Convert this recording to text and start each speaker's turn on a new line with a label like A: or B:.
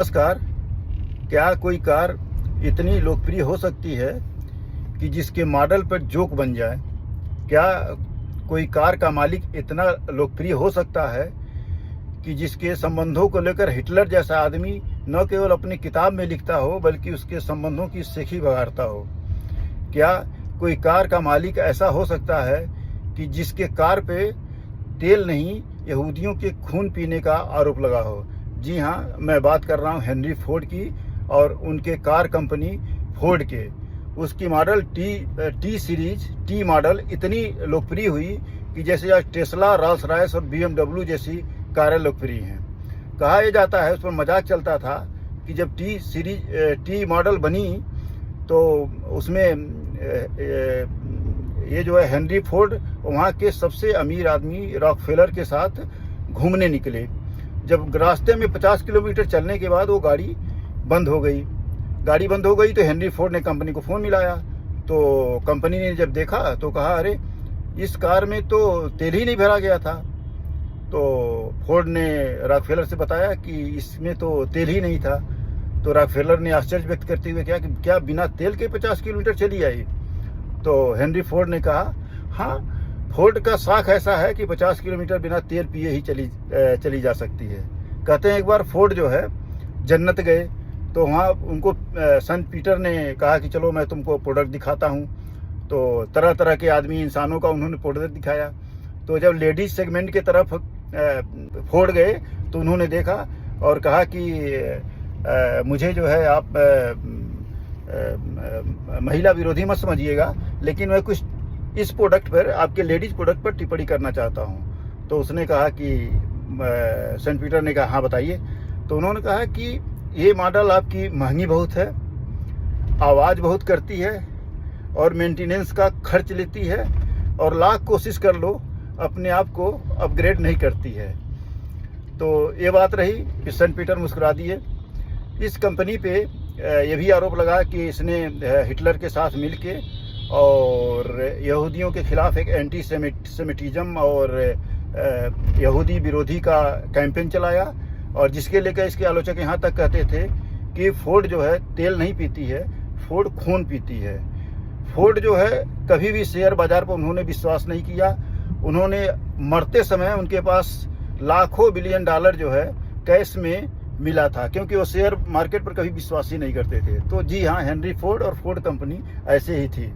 A: नमस्कार। क्या कोई कार इतनी लोकप्रिय हो सकती है कि जिसके मॉडल पर जोक बन जाए? क्या कोई कार का मालिक इतना लोकप्रिय हो सकता है कि जिसके संबंधों को लेकर हिटलर जैसा आदमी न केवल अपनी किताब में लिखता हो बल्कि उसके संबंधों की सेखी बघारता हो? क्या कोई कार का मालिक ऐसा हो सकता है कि जिसके कार पे तेल नहीं यहूदियों के खून पीने का आरोप लगा हो? जी हाँ, मैं बात कर रहा हूँ हेनरी फोर्ड की और उनके कार कंपनी फोर्ड के। उसकी model T series T model इतनी लोकप्रिय हुई कि जैसे आज टेस्ला, रॉल्स रॉयस और BMW जैसी कारें लोकप्रिय हैं। कहा यह जाता है, उस पर मजाक चलता था कि जब टी मॉडल बनी तो उसमें ये जो है हेनरी फोर्ड वहाँ के सबसे अमीर आदमी रॉकफेलर के साथ घूमने निकले। जब रास्ते में 50 किलोमीटर चलने के बाद वो गाड़ी बंद हो गई तो हेनरी फोर्ड ने कंपनी को फ़ोन मिलाया। तो कंपनी ने जब देखा तो कहा, अरे इस कार में तो तेल ही नहीं भरा गया था। तो फोर्ड ने रॉकफेलर से बताया कि इसमें तो तेल ही नहीं था। तो रॉकफेलर ने आश्चर्य व्यक्त करते हुए क्या बिना तेल के 50 किलोमीटर चली आई? तो हेनरी फोर्ड ने कहा, हाँ, फोर्ड का साख ऐसा है कि 50 किलोमीटर बिना तेल पिए ही चली जा सकती है। कहते हैं एक बार फोर्ड जो है जन्नत गए तो वहाँ उनको संत पीटर ने कहा कि चलो मैं तुमको प्रोडक्ट दिखाता हूँ। तो तरह तरह के आदमी इंसानों का उन्होंने प्रोडक्ट दिखाया। तो जब लेडीज सेगमेंट के तरफ फोर्ड गए तो उन्होंने देखा और कहा कि मुझे जो है आप महिला विरोधी मत समझिएगा, लेकिन मैं कुछ इस प्रोडक्ट पर, आपके लेडीज प्रोडक्ट पर टिप्पणी करना चाहता हूँ। तो उसने कहा कि सेंट पीटर ने कहा, हाँ बताइए। तो उन्होंने कहा कि ये मॉडल आपकी महंगी बहुत है, आवाज़ बहुत करती है और मेंटेनेंस का खर्च लेती है और लाख कोशिश कर लो अपने आप को अपग्रेड नहीं करती है। तो ये बात रही कि सेंट पीटर मुस्कुरा दिए। इस कंपनी पे ये भी आरोप लगा कि इसने हिटलर के साथ मिलके और यहूदियों के खिलाफ एक एंटी सेमिटिज्म और यहूदी विरोधी का कैंपेन चलाया, और जिसके लेकर इसके आलोचक यहाँ तक कहते थे कि फोर्ड जो है तेल नहीं पीती है, फोर्ड खून पीती है। फोर्ड जो है कभी भी शेयर बाजार पर उन्होंने विश्वास नहीं किया। उन्होंने मरते समय उनके पास लाखों बिलियन डॉलर जो है कैश में मिला था, क्योंकि वो शेयर मार्केट पर कभी विश्वास ही नहीं करते थे। तो जी हाँ, हेनरी फोर्ड और फोर्ड कंपनी ऐसे ही थी।